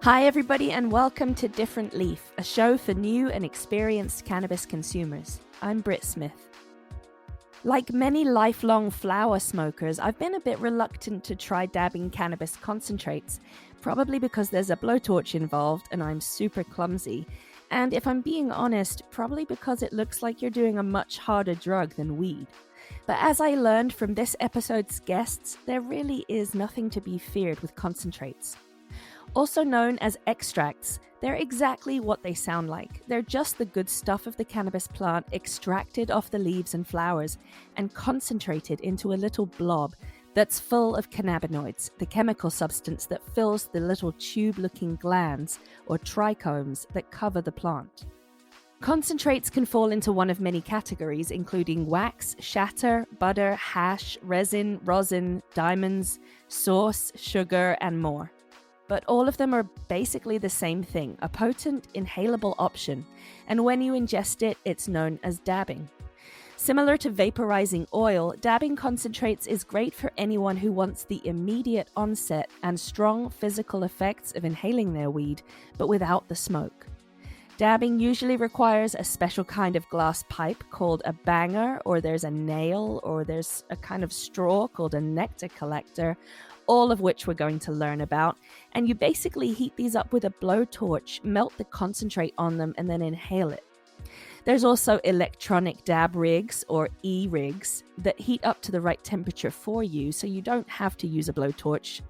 Hi, everybody, and welcome to Different Leaf, a show for new and experienced cannabis consumers. I'm Britt Smith. Like many lifelong flower smokers, I've been a bit reluctant to try dabbing cannabis concentrates, probably because there's a blowtorch involved and I'm super clumsy. And if I'm being honest, probably because it looks like you're doing a much harder drug than weed. But as I learned from this episode's guests, there really is nothing to be feared with concentrates. Also known as extracts, they're exactly what they sound like. They're just the good stuff of the cannabis plant extracted off the leaves and flowers and concentrated into a little blob that's full of cannabinoids, the chemical substance that fills the little tube-looking glands or trichomes that cover the plant. Concentrates can fall into one of many categories, including wax, shatter, butter, hash, resin, rosin, diamonds, sauce, sugar, and more. But all of them are basically the same thing, a potent, inhalable option, and when you ingest it, it's known as dabbing. Similar to vaporizing oil, dabbing concentrates is great for anyone who wants the immediate onset and strong physical effects of inhaling their weed, but without the smoke. Dabbing usually requires a special kind of glass pipe called a banger, or there's a nail, or there's a kind of straw called a nectar collector, all of which we're going to learn about. And you basically heat these up with a blowtorch, melt the concentrate on them, and then inhale it. There's also electronic dab rigs, or e-rigs, that heat up to the right temperature for you, so you don't have to use a blowtorch.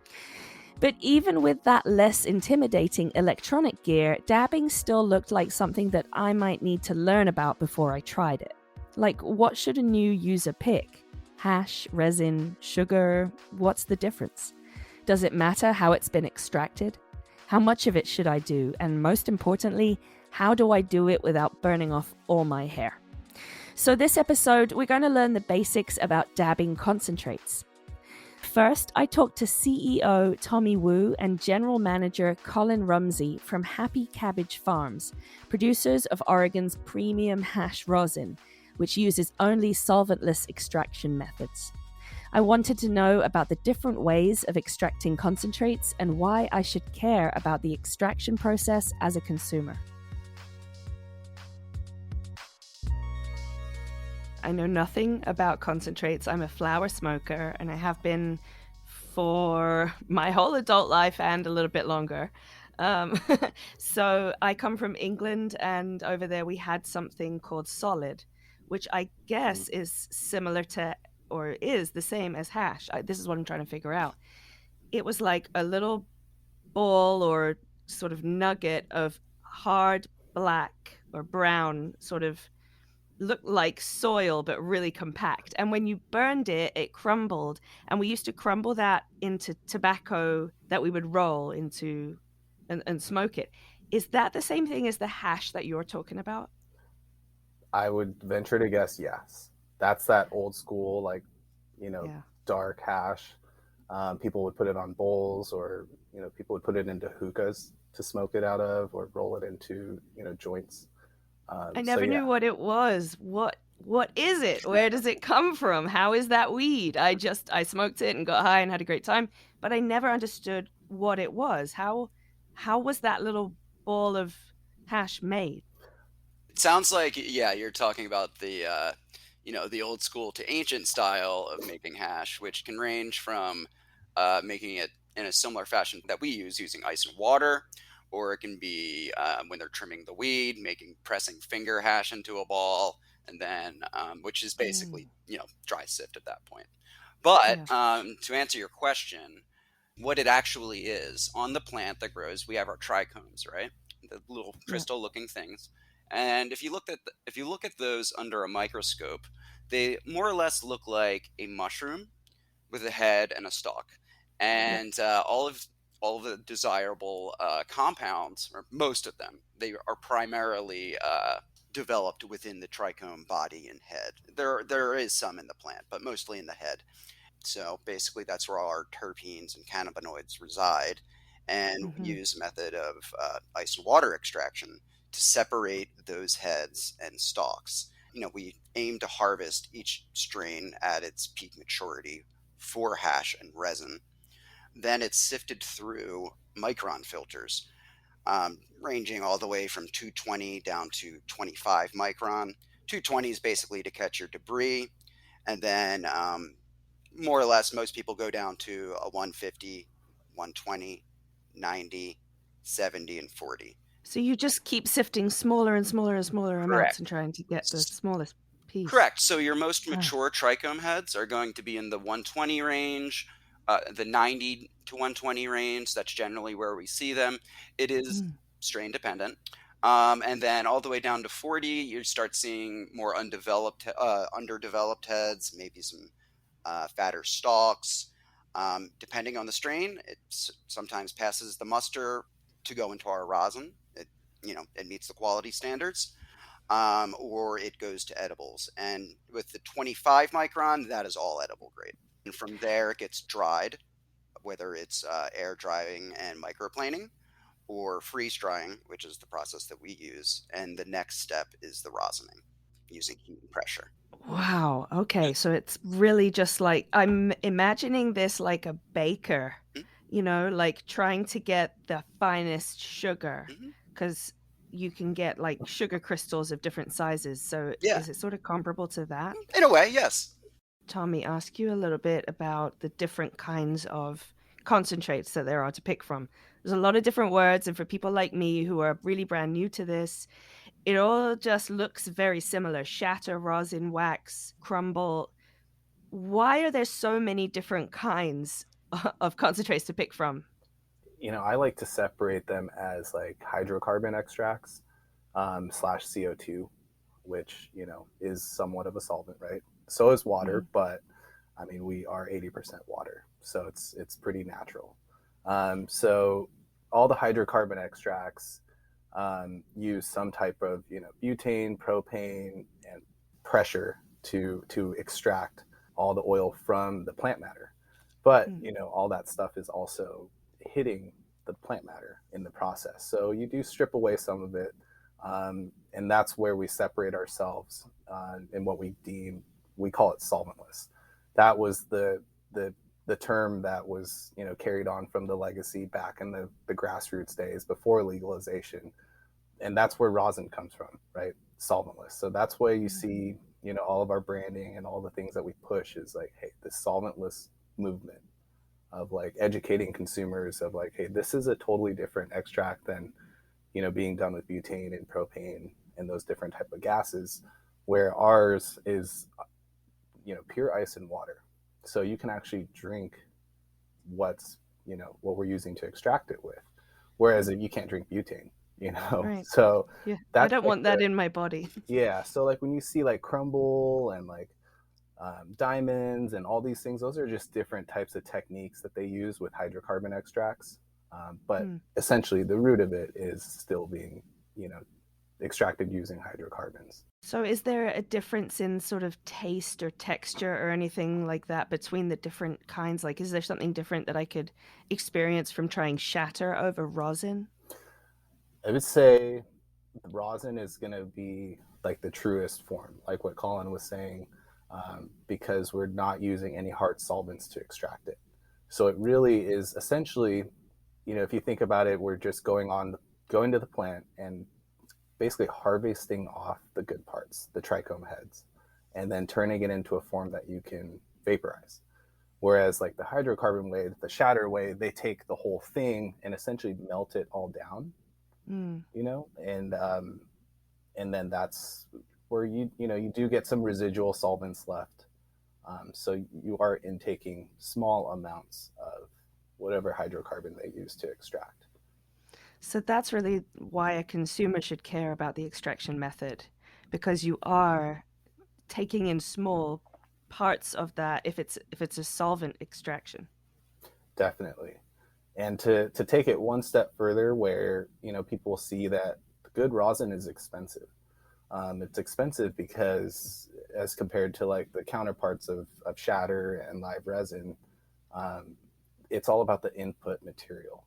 But even with that less intimidating electronic gear, dabbing still looked like something that I might need to learn about before I tried it. Like, what should a new user pick? Hash, resin, sugar? What's the difference? Does it matter how it's been extracted? How much of it should I do? And most importantly, how do I do it without burning off all my hair? So this episode, we're going to learn the basics about dabbing concentrates. First, I talked to CEO Tommy Wu and General Manager Colin Rumsey from Happy Cabbage Farms, producers of Oregon's premium hash rosin, which uses only solventless extraction methods. I wanted to know about the different ways of extracting concentrates and why I should care about the extraction process as a consumer. I know nothing about concentrates. I'm a flower smoker, and I have been for my whole adult life and a little bit longer. So I come from England, and over there we had something called solid, which I guess is similar to, or is the same as hash. This is what I'm trying to figure out. It was like a little ball or sort of nugget of hard black or brown, sort of looked like soil but really compact, and when you burned it, it crumbled, and we used to crumble that into tobacco that we would roll into and smoke it. Is that the same thing as the hash that you're talking about? I would venture to guess yes. That's that old school, Yeah. dark hash. People would put it on bowls, or people would put it into hookahs to smoke it out of, or roll it into joints. I never knew what it was. What is it? Where does it come from? How is that weed? I smoked it and got high and had a great time, but I never understood what it was. How was that little ball of hash made? It sounds like, yeah, you're talking about the old school to ancient style of making hash, which can range from making it in a similar fashion that we use, using ice and water, or it can be when they're trimming the weed, pressing finger hash into a ball, and then which is basically dry sift at that point. But to answer your question, what it actually is on the plant that grows, we have our trichomes, right? The little crystal-looking things. And if you look at those under a microscope, they more or less look like a mushroom with a head and a stalk. And all of the desirable compounds, or most of them, they are primarily developed within the trichome body and head. There is some in the plant, but mostly in the head. So basically that's where all our terpenes and cannabinoids reside. And we use a method of ice and water extraction to separate those heads and stalks. We aim to harvest each strain at its peak maturity for hash and resin. Then it's sifted through micron filters ranging all the way from 220 down to 25 micron. 220 is basically to catch your debris, and then more or less most people go down to a 150, 120, 90, 70, and 40. So you just keep sifting smaller and smaller and smaller amounts Correct. and trying to get the smallest piece. Correct. So your most Wow. mature trichome heads are going to be in the 120 range, the 90 to 120 range. That's generally where we see them. It is strain dependent. And then all the way down to 40, you start seeing more underdeveloped heads, maybe some fatter stalks. Depending on the strain, it sometimes passes the muster to go into our rosin. It meets the quality standards. Or it goes to edibles. And with the 25 micron, that is all edible grade. And from there, it gets dried, whether it's air drying and microplaning, or freeze drying, which is the process that we use. And the next step is the rosining using heat and pressure. Wow. Okay. So it's really just like, I'm imagining this like a baker, like trying to get the finest sugar, because you can get like sugar crystals of different sizes. So is it sort of comparable to that? In a way, yes. Tommy, ask you a little bit about the different kinds of concentrates that there are to pick from. There's a lot of different words, and for people like me who are really brand new to this, it all just looks very similar. Shatter, rosin, wax, crumble. Why are there so many different kinds of concentrates to pick from? I like to separate them as like hydrocarbon extracts slash CO2, which, is somewhat of a solvent, right? So is water, but I mean, we are 80% water, so it's pretty natural. So all the hydrocarbon extracts use some type of, butane, propane, and pressure to extract all the oil from the plant matter. But, all that stuff is also hitting the plant matter in the process. So you do strip away some of it. And that's where we separate ourselves in what we call it solventless. That was the term that was, carried on from the legacy back in the grassroots days before legalization. And that's where rosin comes from, right? Solventless. So that's why you see, all of our branding and all the things that we push is like, hey, this solventless movement of like educating consumers of like, hey, this is a totally different extract than, being done with butane and propane and those different type of gases, where ours is, pure ice and water. So you can actually drink what we're using to extract it with. Whereas you can't drink butane, Right. So yeah, that's I don't like want that in my body. Yeah. So like when you see like crumble and like diamonds and all these things, those are just different types of techniques that they use with hydrocarbon extracts. But essentially the root of it is still being, extracted using hydrocarbons. So is there a difference in sort of taste or texture or anything like that between the different kinds? Like, is there something different that I could experience from trying shatter over rosin? I would say the rosin is going to be like the truest form, like what Colin was saying, because we're not using any hard solvents to extract it. So it really is essentially, if you think about it, we're just going to the plant and basically harvesting off the good parts, the trichome heads, and then turning it into a form that you can vaporize. Whereas like the hydrocarbon way, the shatter way, they take the whole thing and essentially melt it all down, and then that's where you do get some residual solvents left. So you are intaking small amounts of whatever hydrocarbon they use to extract. So that's really why a consumer should care about the extraction method, because you are taking in small parts of that if it's a solvent extraction. Definitely. And to take it one step further, where people see that good rosin is expensive. It's expensive because as compared to like the counterparts of shatter and live resin, it's all about the input material.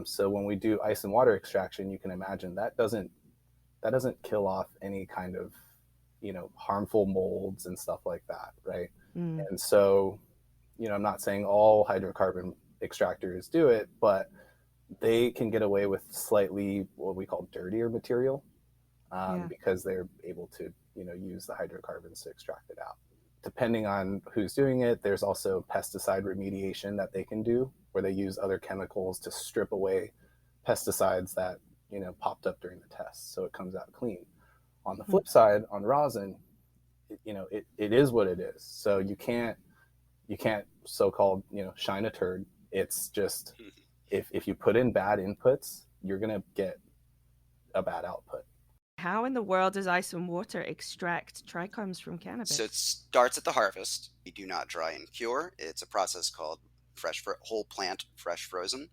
So when we do ice and water extraction, you can imagine that doesn't kill off any kind of harmful molds and stuff like that, right? And so I'm not saying all hydrocarbon extractors do it, but they can get away with slightly what we call dirtier material because they're able to, use the hydrocarbons to extract it out. Depending on who's doing it, there's also pesticide remediation that they can do, where they use other chemicals to strip away pesticides that, popped up during the test, so it comes out clean. On the flip side, on rosin, it is what it is. So you can't so-called, shine a turd. It's just, if you put in bad inputs, you're going to get a bad output. How in the world does ice and water extract trichomes from cannabis? So it starts at the harvest. We do not dry and cure. It's a process called whole plant fresh frozen.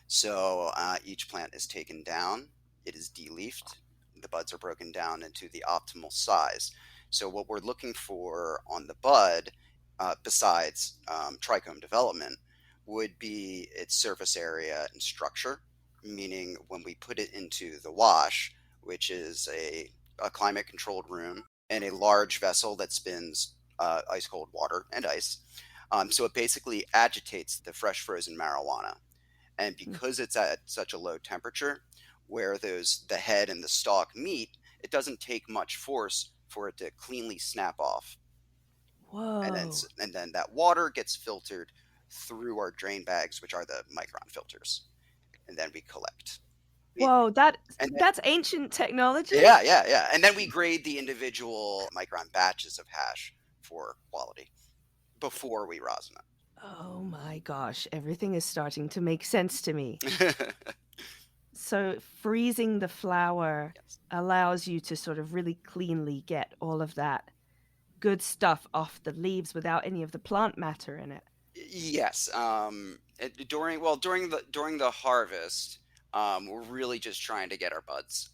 So each plant is taken down. It is de-leafed. The buds are broken down into the optimal size. So what we're looking for on the bud, besides trichome development, would be its surface area and structure, meaning when we put it into the wash, which is a climate-controlled room and a large vessel that spins ice-cold water and ice. So it basically agitates the fresh frozen marijuana. And because it's at such a low temperature, where the head and the stalk meet, it doesn't take much force for it to cleanly snap off. Whoa. And then that water gets filtered through our drain bags, which are the micron filters. And then we collect. Whoa, that's ancient technology. Yeah. And then we grade the individual micron batches of hash for quality before we rosin it. Oh my gosh, everything is starting to make sense to me. So freezing the flower allows you to sort of really cleanly get all of that good stuff off the leaves without any of the plant matter in it. Yes. During the harvest, we're really just trying to get our buds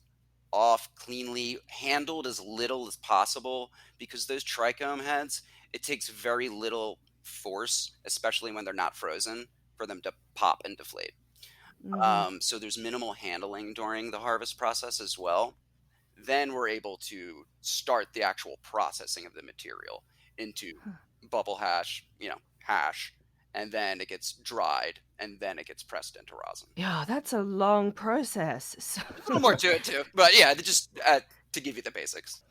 off cleanly, handled as little as possible, because those trichome heads, it takes very little force, especially when they're not frozen, for them to pop and deflate. So there's minimal handling during the harvest process as well. Then we're able to start the actual processing of the material into bubble hash, hash, and then it gets dried, and then it gets pressed into rosin. Yeah, that's a long process. So a little more to it too, but yeah, just to give you the basics.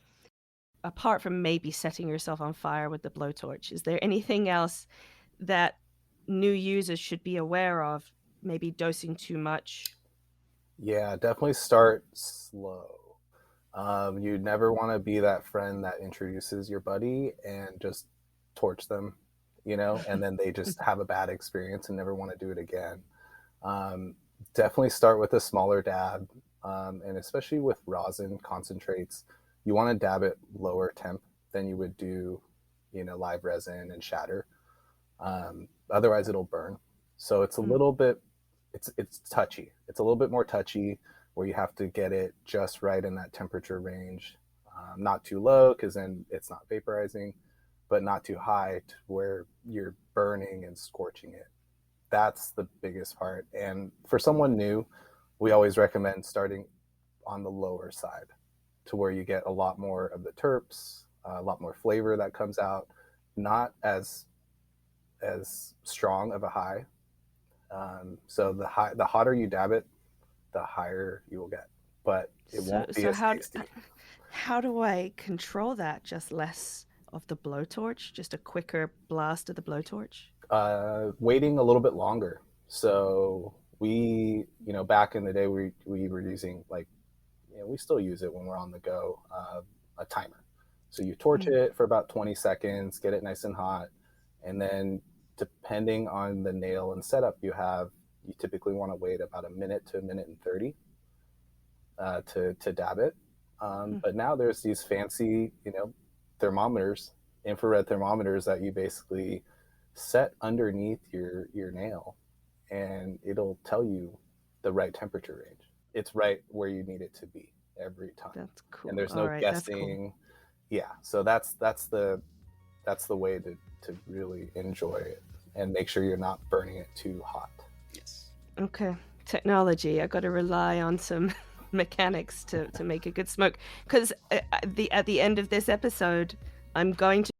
Apart from maybe setting yourself on fire with the blowtorch, is there anything else that new users should be aware of? Maybe dosing too much? Yeah, definitely start slow. You never want to be that friend that introduces your buddy and just torch them, and then they just have a bad experience and never want to do it again. Definitely start with a smaller dab, and especially with rosin concentrates, you want to dab it lower temp than you would do, live resin and shatter. Otherwise it'll burn. So it's a little bit, it's touchy. It's a little bit more touchy, where you have to get it just right in that temperature range. Not too low, because then it's not vaporizing, but not too high to where you're burning and scorching it. That's the biggest part. And for someone new, we always recommend starting on the lower side, to where you get a lot more of the terps, a lot more flavor that comes out, not as strong of a high. So the hotter you dab it, the higher you will get, but it won't be as tasty. How do I control that? Just less of the blowtorch, just a quicker blast of the blowtorch? Waiting a little bit longer. So we, back in the day, we were using, we still use it when we're on the go, a timer. So you torch it for about 20 seconds, get it nice and hot, and then depending on the nail and setup you typically want to wait about a minute to a minute and 30 to dab it. But now there's these fancy, thermometers, infrared thermometers, that you basically set underneath your nail, and it'll tell you the right temperature range. It's right where you need it to be every time. That's cool. And there's no guessing. Cool. Yeah, so that's the way to really enjoy it and make sure you're not burning it too hot. Yes. Okay. Technology. I got to rely on some mechanics to make a good smoke, because at the end of this episode, I'm going to